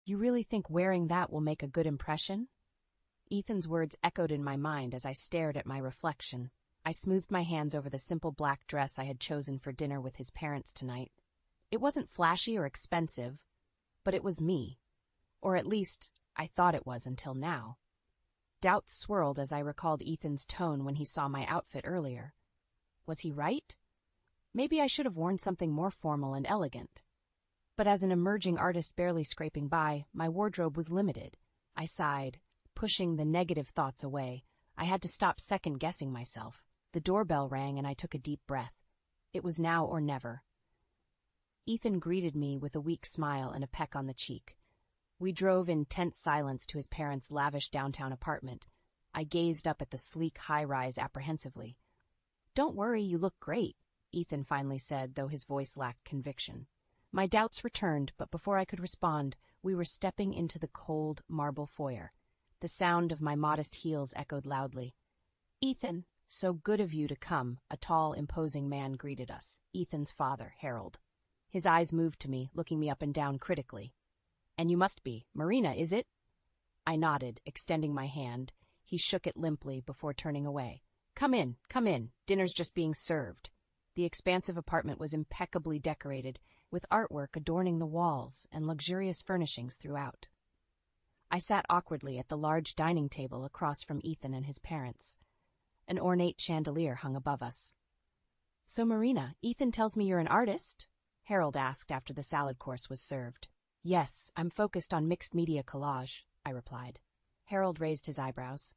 You really think wearing that will make a good impression? Ethan's words echoed in my mind as I stared at my reflection. I smoothed my hands over the simple black dress I had chosen for dinner with his parents tonight. It wasn't flashy or expensive, but it was me. Or at least, I thought it was until now. Doubts swirled as I recalled Ethan's tone when he saw my outfit earlier. Was he right? Maybe I should have worn something more formal and elegant. But as an emerging artist barely scraping by, my wardrobe was limited. I sighed, pushing the negative thoughts away. I had to stop second-guessing myself. The doorbell rang and I took a deep breath. It was now or never. Ethan greeted me with a weak smile and a peck on the cheek. We drove in tense silence to his parents' lavish downtown apartment. I gazed up at the sleek high-rise apprehensively. "Don't worry, you look great," Ethan finally said, though his voice lacked conviction. My doubts returned, but before I could respond, we were stepping into the cold marble foyer. The sound of my modest heels echoed loudly. "Ethan, so good of you to come," a tall, imposing man greeted us, Ethan's father, Harold. His eyes moved to me, looking me up and down critically. "And you must be. Marina, is it?" I nodded, extending my hand. He shook it limply before turning away. Come in. Dinner's just being served." The expansive apartment was impeccably decorated, with artwork adorning the walls and luxurious furnishings throughout. I sat awkwardly at the large dining table across from Ethan and his parents. An ornate chandelier hung above us. "So, Marina, Ethan tells me you're an artist?" Harold asked after the salad course was served. "Yes, I'm focused on mixed media collage," I replied. Harold raised his eyebrows.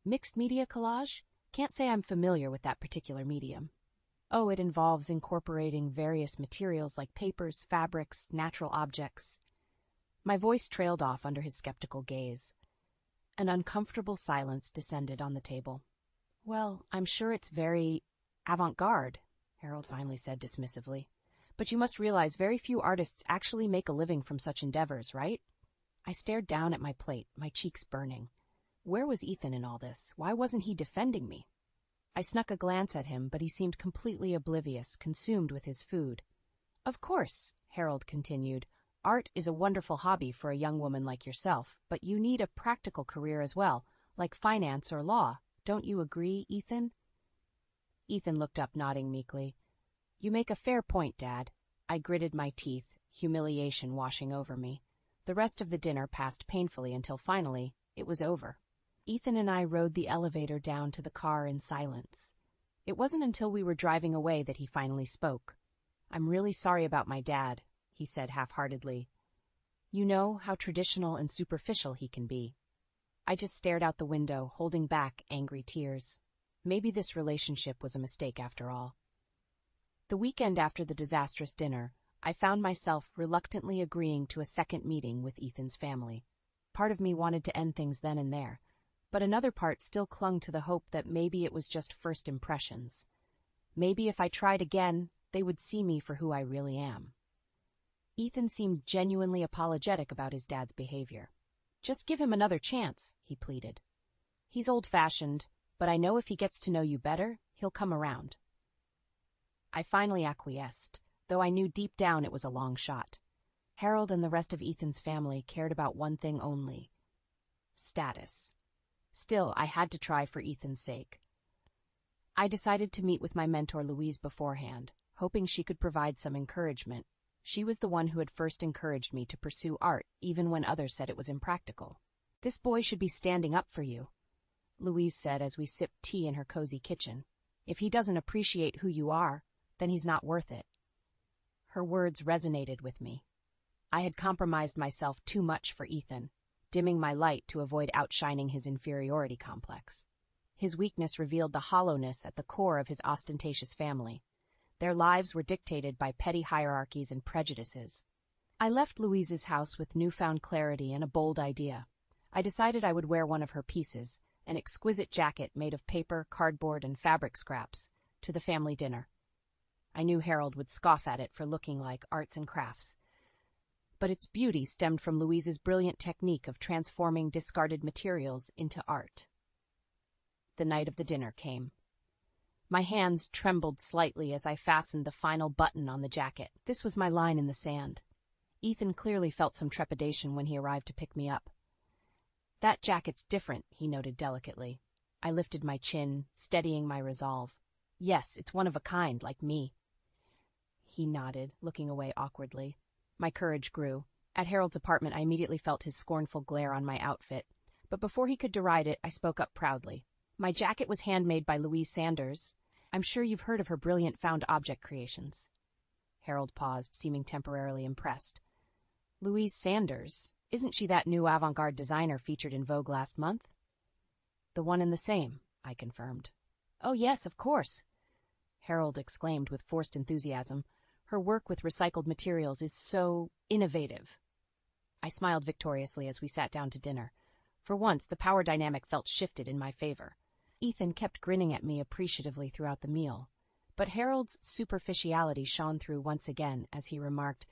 "Mixed media collage? Can't say I'm familiar with that particular medium." "Oh, it involves incorporating various materials like papers, fabrics, natural objects." My voice trailed off under his skeptical gaze. An uncomfortable silence descended on the table. "Well, I'm sure it's very avant-garde," Harold finally said dismissively. "But you must realize very few artists actually make a living from such endeavors, right?" I stared down at my plate, my cheeks burning. Where was Ethan in all this? Why wasn't he defending me? I snuck a glance at him, but he seemed completely oblivious, consumed with his food. "Of course," Harold continued, "art is a wonderful hobby for a young woman like yourself, but you need a practical career as well, like finance or law. Don't you agree, Ethan?" Ethan looked up, nodding meekly. "You make a fair point, Dad." I gritted my teeth, humiliation washing over me. The rest of the dinner passed painfully until finally it was over. Ethan and I rode the elevator down to the car in silence. It wasn't until we were driving away that he finally spoke. "I'm really sorry about my dad," he said half-heartedly. "You know how traditional and superficial he can be." I just stared out the window, holding back angry tears. Maybe this relationship was a mistake after all. The weekend after the disastrous dinner, I found myself reluctantly agreeing to a second meeting with Ethan's family. Part of me wanted to end things then and there, but another part still clung to the hope that maybe it was just first impressions. Maybe if I tried again, they would see me for who I really am. Ethan seemed genuinely apologetic about his dad's behavior. "Just give him another chance," he pleaded. "He's old-fashioned, but I know if he gets to know you better, he'll come around." I finally acquiesced, though I knew deep down it was a long shot. Harold and the rest of Ethan's family cared about one thing only: status. Still, I had to try for Ethan's sake. I decided to meet with my mentor Louise beforehand, hoping she could provide some encouragement. She was the one who had first encouraged me to pursue art, even when others said it was impractical. "This boy should be standing up for you," Louise said as we sipped tea in her cozy kitchen. "If he doesn't appreciate who you are, then he's not worth it." Her words resonated with me. I had compromised myself too much for Ethan, dimming my light to avoid outshining his inferiority complex. His weakness revealed the hollowness at the core of his ostentatious family. Their lives were dictated by petty hierarchies and prejudices. I left Louise's house with newfound clarity and a bold idea. I decided I would wear one of her pieces, an exquisite jacket made of paper, cardboard, and fabric scraps, to the family dinner. I knew Harold would scoff at it for looking like arts and crafts, but its beauty stemmed from Louise's brilliant technique of transforming discarded materials into art. The night of the dinner came. My hands trembled slightly as I fastened the final button on the jacket. This was my line in the sand. Ethan clearly felt some trepidation when he arrived to pick me up. "That jacket's different," he noted delicately. I lifted my chin, steadying my resolve. "Yes, it's one of a kind, like me." He nodded, looking away awkwardly. My courage grew. At Harold's apartment, I immediately felt his scornful glare on my outfit. But before he could deride it, I spoke up proudly. "My jacket was handmade by Louise Sanders. I'm sure you've heard of her brilliant found object creations." Harold paused, seeming temporarily impressed. "Louise Sanders? Isn't she that new avant-garde designer featured in Vogue last month?" "The one and the same," I confirmed. "Oh yes, of course," Harold exclaimed with forced enthusiasm. "Her work with recycled materials is so innovative." I smiled victoriously as we sat down to dinner. For once, the power dynamic felt shifted in my favor. Ethan kept grinning at me appreciatively throughout the meal. But Harold's superficiality shone through once again as he remarked,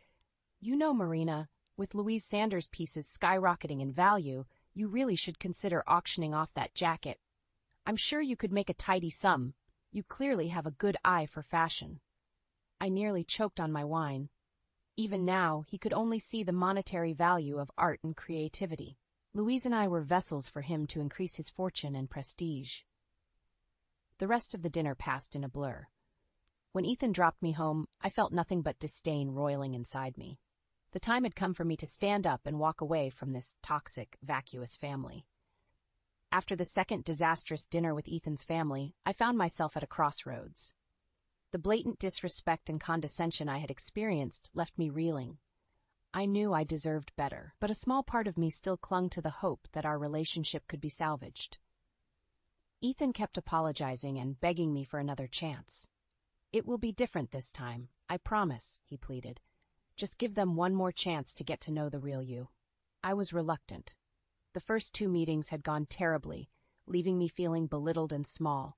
"You know, Marina, with Louise Sanders' pieces skyrocketing in value, you really should consider auctioning off that jacket. I'm sure you could make a tidy sum. You clearly have a good eye for fashion." I nearly choked on my wine. Even now, he could only see the monetary value of art and creativity. Louise and I were vessels for him to increase his fortune and prestige. The rest of the dinner passed in a blur. When Ethan dropped me home, I felt nothing but disdain roiling inside me. The time had come for me to stand up and walk away from this toxic, vacuous family. After the second disastrous dinner with Ethan's family, I found myself at a crossroads. The blatant disrespect and condescension I had experienced left me reeling. I knew I deserved better, but a small part of me still clung to the hope that our relationship could be salvaged. Ethan kept apologizing and begging me for another chance. "It will be different this time, I promise," he pleaded. "Just give them one more chance to get to know the real you." I was reluctant. The first 2 meetings had gone terribly, leaving me feeling belittled and small.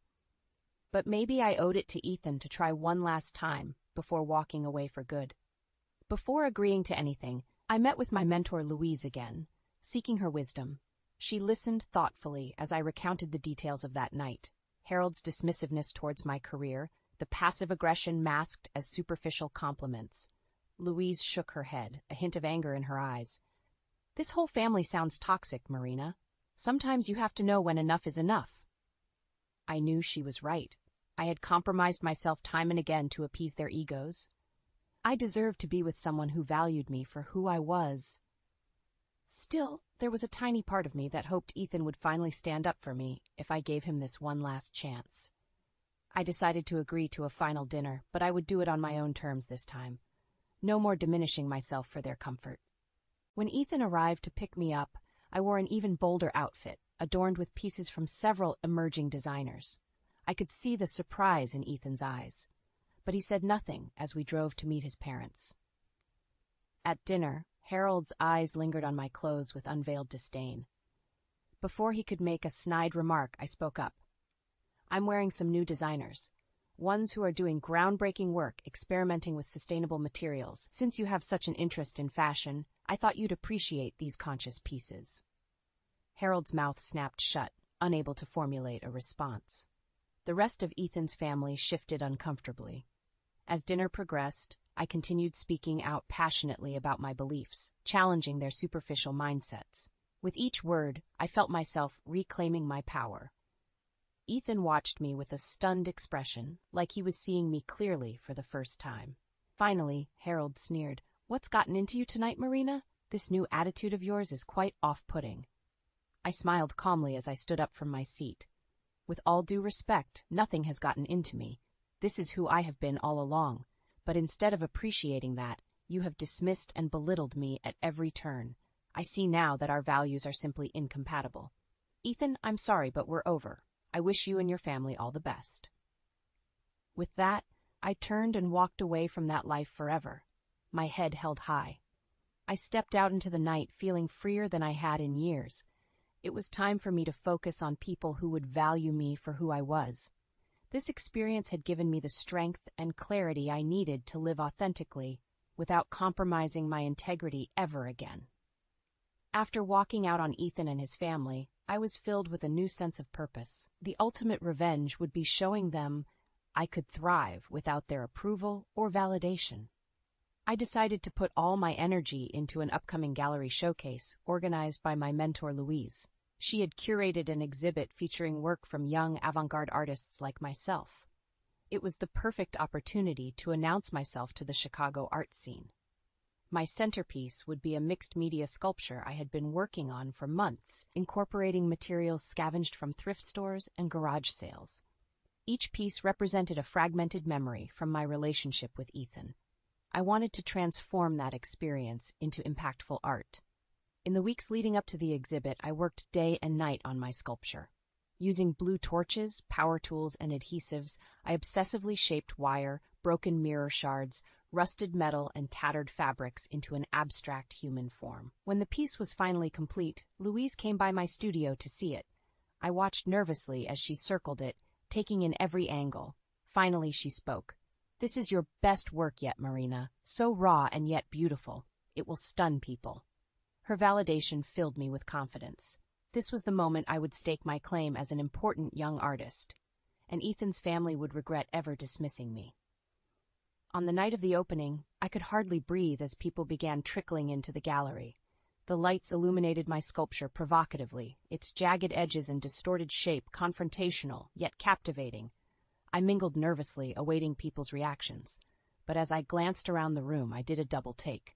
But maybe I owed it to Ethan to try one last time before walking away for good. Before agreeing to anything, I met with my mentor Louise again, seeking her wisdom. She listened thoughtfully as I recounted the details of that night. Harold's dismissiveness towards my career, the passive aggression masked as superficial compliments. Louise shook her head, a hint of anger in her eyes. "This whole family sounds toxic, Marina. Sometimes you have to know when enough is enough." I knew she was right. I had compromised myself time and again to appease their egos. I deserved to be with someone who valued me for who I was. Still, there was a tiny part of me that hoped Ethan would finally stand up for me if I gave him this one last chance. I decided to agree to a final dinner, but I would do it on my own terms this time. No more diminishing myself for their comfort. When Ethan arrived to pick me up, I wore an even bolder outfit, adorned with pieces from several emerging designers. I could see the surprise in Ethan's eyes, but he said nothing as we drove to meet his parents. At dinner, Harold's eyes lingered on my clothes with unveiled disdain. Before he could make a snide remark, I spoke up. "I'm wearing some new designers, ones who are doing groundbreaking work experimenting with sustainable materials. Since you have such an interest in fashion, I thought you'd appreciate these conscious pieces." Harold's mouth snapped shut, unable to formulate a response. The rest of Ethan's family shifted uncomfortably. As dinner progressed, I continued speaking out passionately about my beliefs, challenging their superficial mindsets. With each word, I felt myself reclaiming my power. Ethan watched me with a stunned expression, like he was seeing me clearly for the first time. Finally, Harold sneered. "What's gotten into you tonight, Marina? This new attitude of yours is quite off-putting." I smiled calmly as I stood up from my seat. "With all due respect, nothing has gotten into me. This is who I have been all along. But instead of appreciating that, you have dismissed and belittled me at every turn. I see now that our values are simply incompatible. Ethan, I'm sorry, but we're over. I wish you and your family all the best." With that, I turned and walked away from that life forever, my head held high. I stepped out into the night feeling freer than I had in years. It was time for me to focus on people who would value me for who I was. This experience had given me the strength and clarity I needed to live authentically without compromising my integrity ever again. After walking out on Ethan and his family, I was filled with a new sense of purpose. The ultimate revenge would be showing them I could thrive without their approval or validation. I decided to put all my energy into an upcoming gallery showcase organized by my mentor Louise. She had curated an exhibit featuring work from young avant-garde artists like myself. It was the perfect opportunity to announce myself to the Chicago art scene. My centerpiece would be a mixed-media sculpture I had been working on for months, incorporating materials scavenged from thrift stores and garage sales. Each piece represented a fragmented memory from my relationship with Ethan. I wanted to transform that experience into impactful art. In the weeks leading up to the exhibit, I worked day and night on my sculpture. Using blue torches, power tools, and adhesives, I obsessively shaped wire, broken mirror shards, rusted metal, and tattered fabrics into an abstract human form. When the piece was finally complete, Louise came by my studio to see it. I watched nervously as she circled it, taking in every angle. Finally, she spoke. "This is your best work yet, Marina. So raw and yet beautiful. It will stun people." Her validation filled me with confidence. This was the moment I would stake my claim as an important young artist, and Ethan's family would regret ever dismissing me. On the night of the opening, I could hardly breathe as people began trickling into the gallery. The lights illuminated my sculpture provocatively, its jagged edges and distorted shape confrontational, yet captivating. I mingled nervously, awaiting people's reactions, but as I glanced around the room, I did a double take.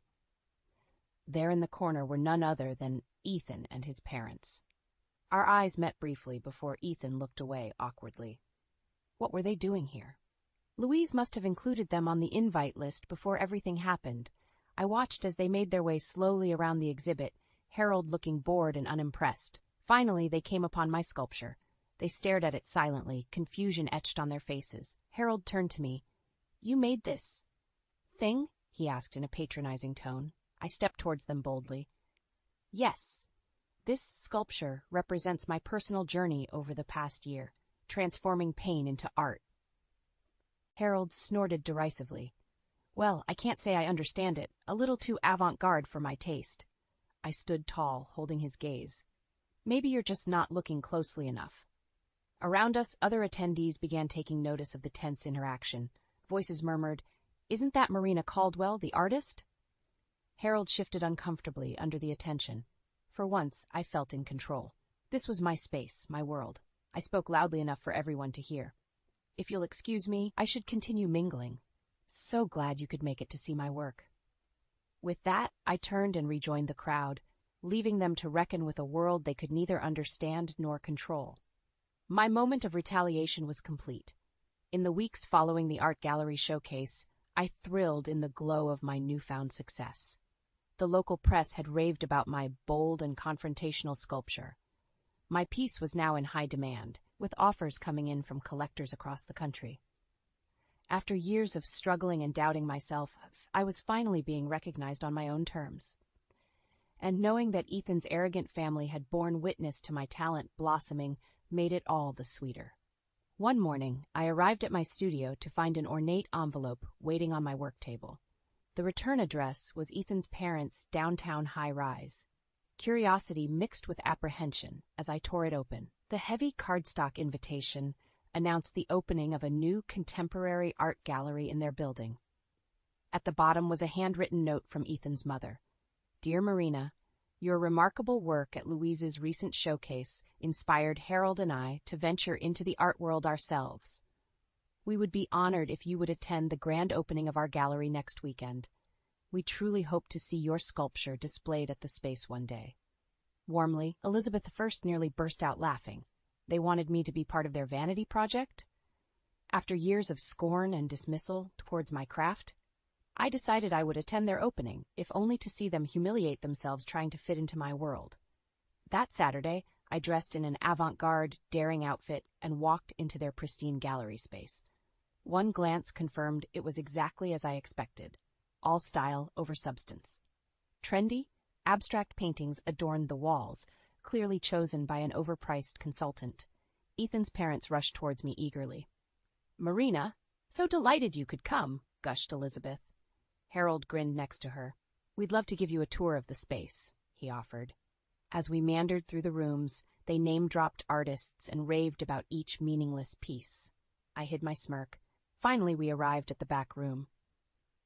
There in the corner were none other than Ethan and his parents. Our eyes met briefly before Ethan looked away awkwardly. What were they doing here? Louise must have included them on the invite list before everything happened. I watched as they made their way slowly around the exhibit, Harold looking bored and unimpressed. Finally, they came upon my sculpture. They stared at it silently, confusion etched on their faces. Harold turned to me. "You made this thing?" he asked in a patronizing tone. I stepped towards them boldly. "Yes. This sculpture represents my personal journey over the past year, transforming pain into art." Harold snorted derisively. "Well, I can't say I understand it. A little too avant-garde for my taste." I stood tall, holding his gaze. "Maybe you're just not looking closely enough." Around us, other attendees began taking notice of the tense interaction. Voices murmured, "Isn't that Marina Caldwell, the artist?" Harold shifted uncomfortably under the attention. For once, I felt in control. This was my space, my world. I spoke loudly enough for everyone to hear. "If you'll excuse me, I should continue mingling. So glad you could make it to see my work." With that, I turned and rejoined the crowd, leaving them to reckon with a world they could neither understand nor control. My moment of retaliation was complete. In the weeks following the art gallery showcase, I thrilled in the glow of my newfound success. The local press had raved about my bold and confrontational sculpture. My piece was now in high demand, with offers coming in from collectors across the country. After years of struggling and doubting myself, I was finally being recognized on my own terms. And knowing that Ethan's arrogant family had borne witness to my talent blossoming made it all the sweeter. One morning, I arrived at my studio to find an ornate envelope waiting on my work table. The return address was Ethan's parents' downtown high-rise. Curiosity mixed with apprehension as I tore it open. The heavy cardstock invitation announced the opening of a new contemporary art gallery in their building. At the bottom was a handwritten note from Ethan's mother. "Dear Marina, your remarkable work at Louise's recent showcase inspired Harold and I to venture into the art world ourselves. We would be honored if you would attend the grand opening of our gallery next weekend. We truly hope to see your sculpture displayed at the space one day." Warmly, Elizabeth I nearly burst out laughing. They wanted me to be part of their vanity project? After years of scorn and dismissal towards my craft, I decided I would attend their opening, if only to see them humiliate themselves trying to fit into my world. That Saturday, I dressed in an avant-garde, daring outfit and walked into their pristine gallery space. One glance confirmed it was exactly as I expected. All style over substance. Trendy, abstract paintings adorned the walls, clearly chosen by an overpriced consultant. Ethan's parents rushed towards me eagerly. "Marina, so delighted you could come," gushed Elizabeth. Harold grinned next to her. "We'd love to give you a tour of the space," he offered. As we meandered through the rooms, they name-dropped artists and raved about each meaningless piece. I hid my smirk. Finally, we arrived at the back room.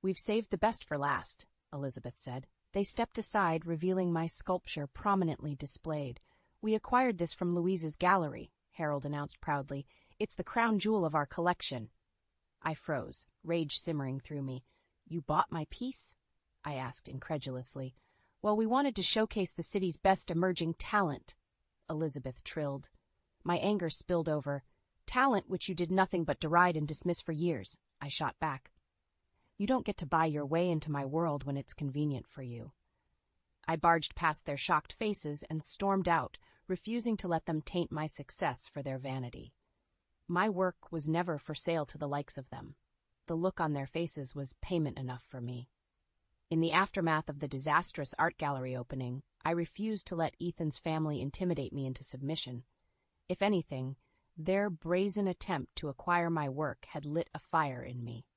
"We've saved the best for last," Elizabeth said. They stepped aside, revealing my sculpture prominently displayed. "We acquired this from Louise's gallery," Harold announced proudly. "It's the crown jewel of our collection." I froze, rage simmering through me. "You bought my piece?" I asked incredulously. "Well, we wanted to showcase the city's best emerging talent," Elizabeth trilled. My anger spilled over. "Talent which you did nothing but deride and dismiss for years," I shot back. "You don't get to buy your way into my world when it's convenient for you." I barged past their shocked faces and stormed out, refusing to let them taint my success for their vanity. My work was never for sale to the likes of them. The look on their faces was payment enough for me. In the aftermath of the disastrous art gallery opening, I refused to let Ethan's family intimidate me into submission. If anything, their brazen attempt to acquire my work had lit a fire in me.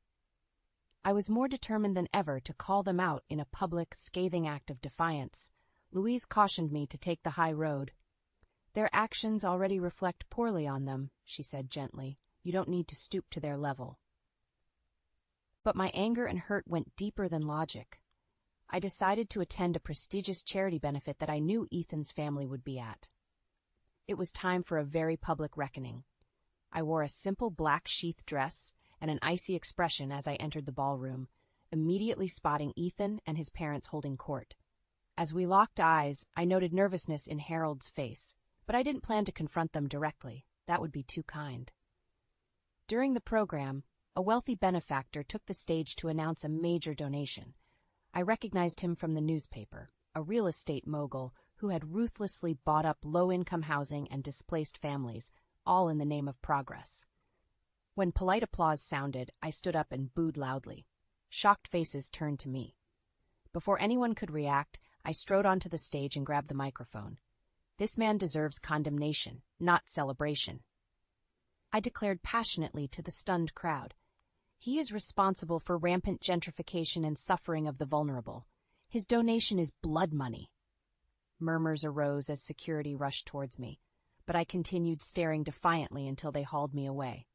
I was more determined than ever to call them out in a public, scathing act of defiance. Louise cautioned me to take the high road. "Their actions already reflect poorly on them," she said gently. "You don't need to stoop to their level." But my anger and hurt went deeper than logic. I decided to attend a prestigious charity benefit that I knew Ethan's family would be at. It was time for a very public reckoning. I wore a simple black sheath dress and an icy expression as I entered the ballroom, immediately spotting Ethan and his parents holding court. As we locked eyes, I noted nervousness in Harold's face, but I didn't plan to confront them directly. That would be too kind. During the program, a wealthy benefactor took the stage to announce a major donation. I recognized him from the newspaper, a real estate mogul who had ruthlessly bought up low-income housing and displaced families, all in the name of progress. When polite applause sounded, I stood up and booed loudly. Shocked faces turned to me. Before anyone could react, I strode onto the stage and grabbed the microphone. "This man deserves condemnation, not celebration," I declared passionately to the stunned crowd. "He is responsible for rampant gentrification and suffering of the vulnerable. His donation is blood money." Murmurs arose as security rushed towards me, but I continued staring defiantly until they hauled me away.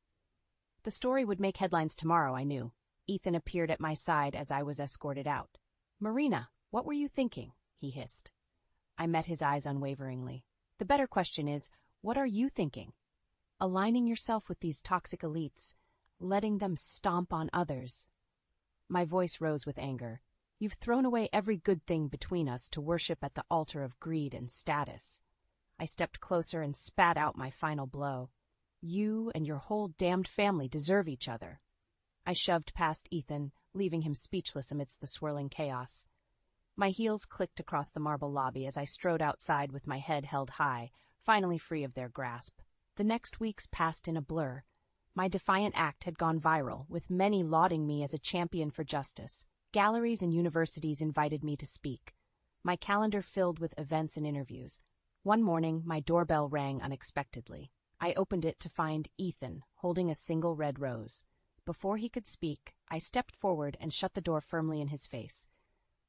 The story would make headlines tomorrow, I knew. Ethan appeared at my side as I was escorted out. "Marina, what were you thinking?" he hissed. I met his eyes unwaveringly. "The better question is, what are you thinking? Aligning yourself with these toxic elites, letting them stomp on others." My voice rose with anger. "You've thrown away every good thing between us to worship at the altar of greed and status." I stepped closer and spat out my final blow. "You and your whole damned family deserve each other." I shoved past Ethan, leaving him speechless amidst the swirling chaos. My heels clicked across the marble lobby as I strode outside with my head held high, finally free of their grasp. The next weeks passed in a blur. My defiant act had gone viral, with many lauding me as a champion for justice. Galleries and universities invited me to speak. My calendar filled with events and interviews. One morning, my doorbell rang unexpectedly. I opened it to find Ethan holding a single red rose. Before he could speak, I stepped forward and shut the door firmly in his face.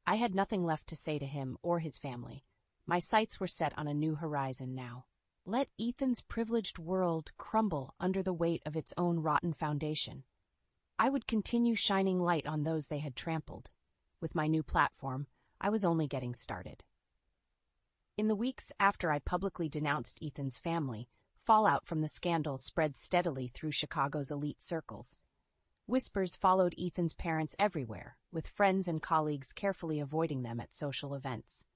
I had nothing left to say to him or his family. My sights were set on a new horizon now. Let Ethan's privileged world crumble under the weight of its own rotten foundation. I would continue shining light on those they had trampled. With my new platform, I was only getting started. In the weeks after I publicly denounced Ethan's family, fallout from the scandal spread steadily through Chicago's elite circles. Whispers followed Ethan's parents everywhere, with friends and colleagues carefully avoiding them at social events.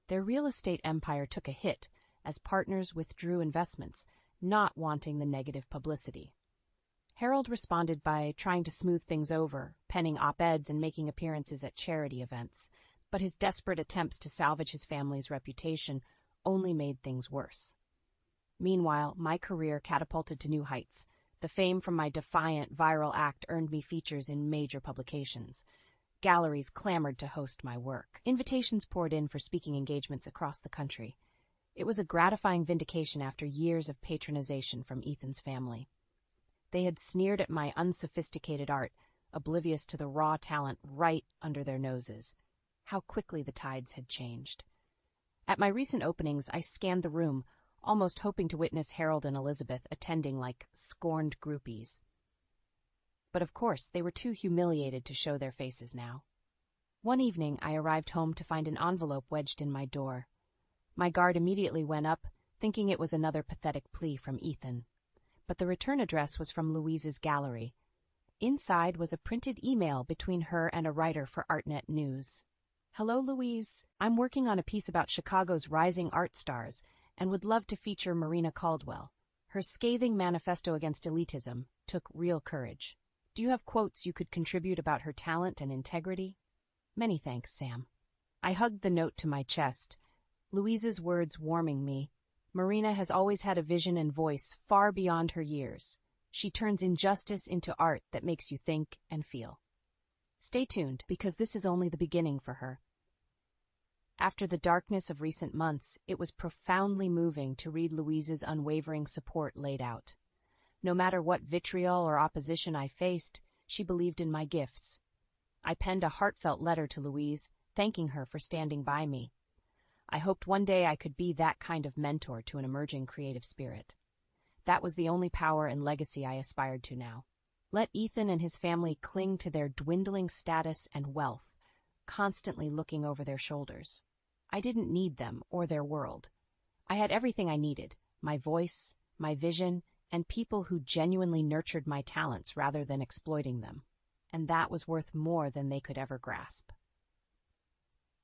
Their real estate empire took a hit as partners withdrew investments, not wanting the negative publicity. Harold responded by trying to smooth things over, penning op-eds and making appearances at charity events, but his desperate attempts to salvage his family's reputation only made things worse. Meanwhile, my career catapulted to new heights. The fame from my defiant, viral act earned me features in major publications. Galleries clamored to host my work. Invitations poured in for speaking engagements across the country. It was a gratifying vindication after years of patronization from Ethan's family. They had sneered at my unsophisticated art, oblivious to the raw talent right under their noses. How quickly the tides had changed. At my recent openings, I scanned the room, almost hoping to witness Harold and Elizabeth attending like scorned groupies. but of course they were too humiliated to show their faces now. One evening I arrived home to find an envelope wedged in my door. My guard immediately went up, thinking it was another pathetic plea from Ethan. But the return address was from Louise's gallery. Inside was a printed email between her and a writer for ArtNet News. "Hello, Louise. I'm working on a piece about Chicago's rising art stars and would love to feature Marina Caldwell. Her scathing manifesto against elitism took real courage. Do you have quotes you could contribute about her talent and integrity? Many thanks, Sam." I hugged the note to my chest, Louise's words warming me. Marina has always had a vision and voice far beyond her years. She turns injustice into art that makes you think and feel. Stay tuned, because this is only the beginning for her. After the darkness of recent months, it was profoundly moving to read Louise's unwavering support laid out. No matter what vitriol or opposition I faced, she believed in my gifts. I penned a heartfelt letter to Louise, thanking her for standing by me. I hoped one day I could be that kind of mentor to an emerging creative spirit. That was the only power and legacy I aspired to now. Let Ethan and his family cling to their dwindling status and wealth, constantly looking over their shoulders. I didn't need them or their world. I had everything I needed, my voice, my vision, and people who genuinely nurtured my talents rather than exploiting them. And that was worth more than they could ever grasp.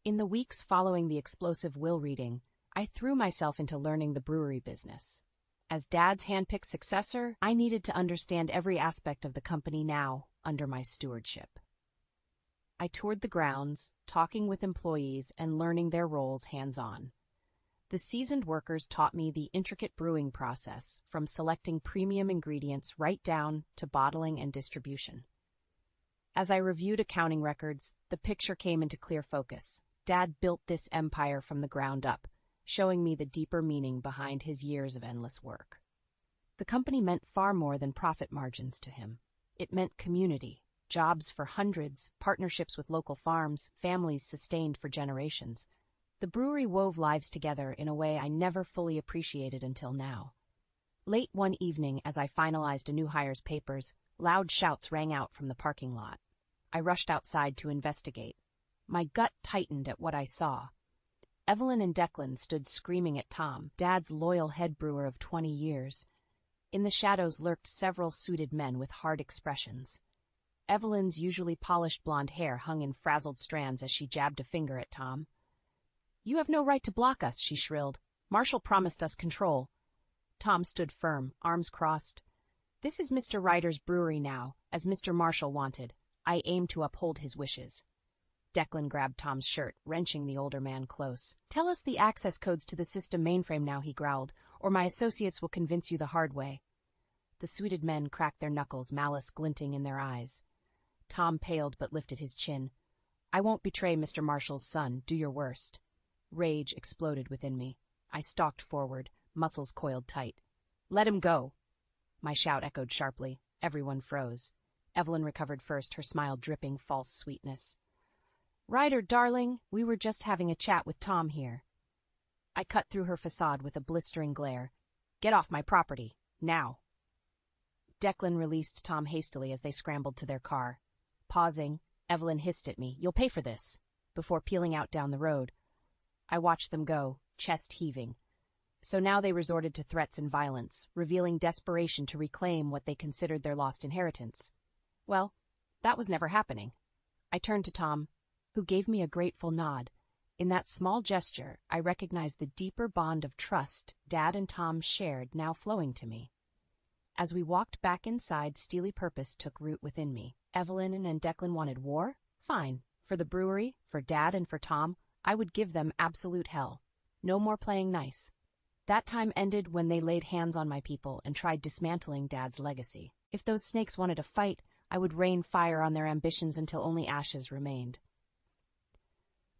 In the weeks following the explosive will reading, I threw myself into learning the brewery business. As Dad's handpicked successor, I needed to understand every aspect of the company now under my stewardship. I toured the grounds, talking with employees and learning their roles hands-on. The seasoned workers taught me the intricate brewing process, from selecting premium ingredients right down to bottling and distribution. As I reviewed accounting records, the picture came into clear focus. Dad built this empire from the ground up, showing me the deeper meaning behind his years of endless work. The company meant far more than profit margins to him. It meant community, jobs for hundreds, partnerships with local farms, families sustained for generations. The brewery wove lives together in a way I never fully appreciated until now. Late one evening, as I finalized a new hire's papers, loud shouts rang out from the parking lot. I rushed outside to investigate. My gut tightened at what I saw. Evelyn and Declan stood screaming at Tom, Dad's loyal head brewer of 20 years. In the shadows lurked several suited men with hard expressions. Evelyn's usually polished blonde hair hung in frazzled strands as she jabbed a finger at Tom. "You have no right to block us," she shrilled. "Marshall promised us control." Tom stood firm, arms crossed. "This is Mr. Ryder's brewery now, as Mr. Marshall wanted. I aim to uphold his wishes." Declan grabbed Tom's shirt, wrenching the older man close. "Tell us the access codes to the system mainframe now," he growled, "or my associates will convince you the hard way." The suited men cracked their knuckles, malice glinting in their eyes. Tom paled but lifted his chin. "I won't betray Mr. Marshall's son. Do your worst." Rage exploded within me. I stalked forward, muscles coiled tight. "Let him go!" My shout echoed sharply. Everyone froze. Evelyn recovered first, her smile dripping false sweetness. "Ryder, darling, we were just having a chat with Tom here." I cut through her facade with a blistering glare. "Get off my property, now." Declan released Tom hastily as they scrambled to their car. Pausing, Evelyn hissed at me, "You'll pay for this," before peeling out down the road. I watched them go, chest heaving. So now they resorted to threats and violence, revealing desperation to reclaim what they considered their lost inheritance. Well, that was never happening. I turned to Tom, who gave me a grateful nod. In that small gesture, I recognized the deeper bond of trust Dad and Tom shared now flowing to me. As we walked back inside, steely purpose took root within me. Evelyn and Declan wanted war? Fine. For the brewery, for Dad and for Tom, I would give them absolute hell. No more playing nice. That time ended when they laid hands on my people and tried dismantling Dad's legacy. If those snakes wanted to fight, I would rain fire on their ambitions until only ashes remained.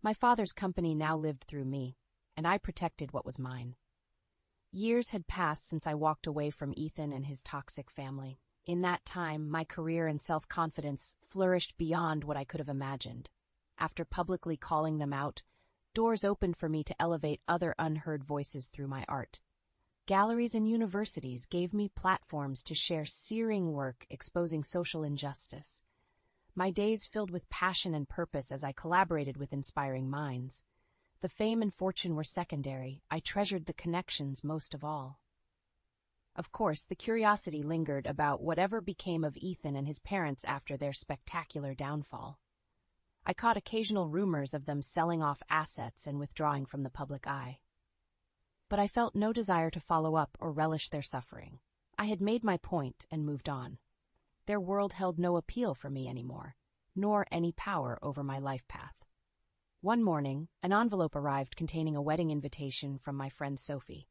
My father's company now lived through me, and I protected what was mine. Years had passed since I walked away from Ethan and his toxic family. In that time, my career and self-confidence flourished beyond what I could have imagined. After publicly calling them out, doors opened for me to elevate other unheard voices through my art. Galleries and universities gave me platforms to share searing work exposing social injustice. My days filled with passion and purpose as I collaborated with inspiring minds. The fame and fortune were secondary. I treasured the connections most of all. Of course, the curiosity lingered about whatever became of Ethan and his parents after their spectacular downfall. I caught occasional rumors of them selling off assets and withdrawing from the public eye. But I felt no desire to follow up or relish their suffering. I had made my point and moved on. Their world held no appeal for me anymore, nor any power over my life path. One morning, an envelope arrived containing a wedding invitation from my friend Sophie,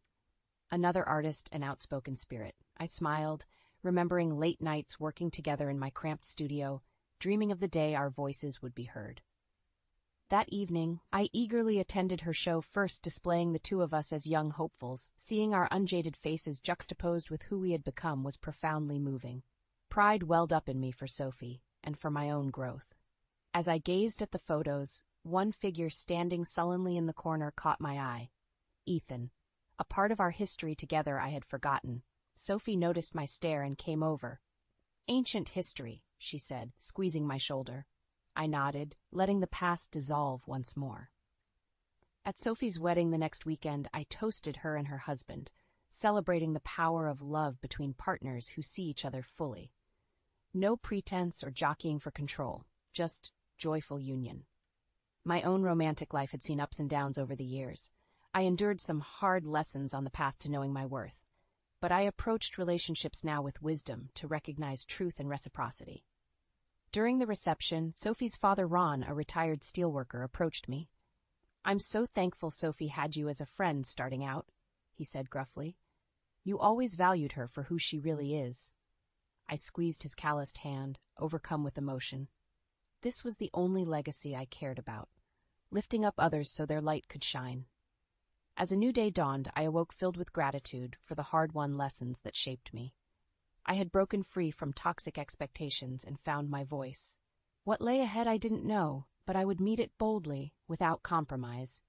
another artist and outspoken spirit. I smiled, remembering late nights working together in my cramped studio, dreaming of the day our voices would be heard. That evening, I eagerly attended her show, first displaying the two of us as young hopefuls. Seeing our unjaded faces juxtaposed with who we had become was profoundly moving. Pride welled up in me for Sophie, and for my own growth. As I gazed at the photos, one figure standing sullenly in the corner caught my eye. Ethan. A part of our history together I had forgotten. Sophie noticed my stare and came over. "Ancient history," she said, squeezing my shoulder. I nodded, letting the past dissolve once more. At Sophie's wedding the next weekend, I toasted her and her husband, celebrating the power of love between partners who see each other fully. No pretense or jockeying for control, just joyful union. My own romantic life had seen ups and downs over the years. I endured some hard lessons on the path to knowing my worth, but I approached relationships now with wisdom to recognize truth and reciprocity. During the reception, Sophie's father Ron, a retired steelworker, approached me. "I'm so thankful Sophie had you as a friend starting out," he said gruffly. "You always valued her for who she really is." I squeezed his calloused hand, overcome with emotion. This was the only legacy I cared about, lifting up others so their light could shine. As a new day dawned, I awoke filled with gratitude for the hard-won lessons that shaped me. I had broken free from toxic expectations and found my voice. What lay ahead I didn't know, but I would meet it boldly, without compromise.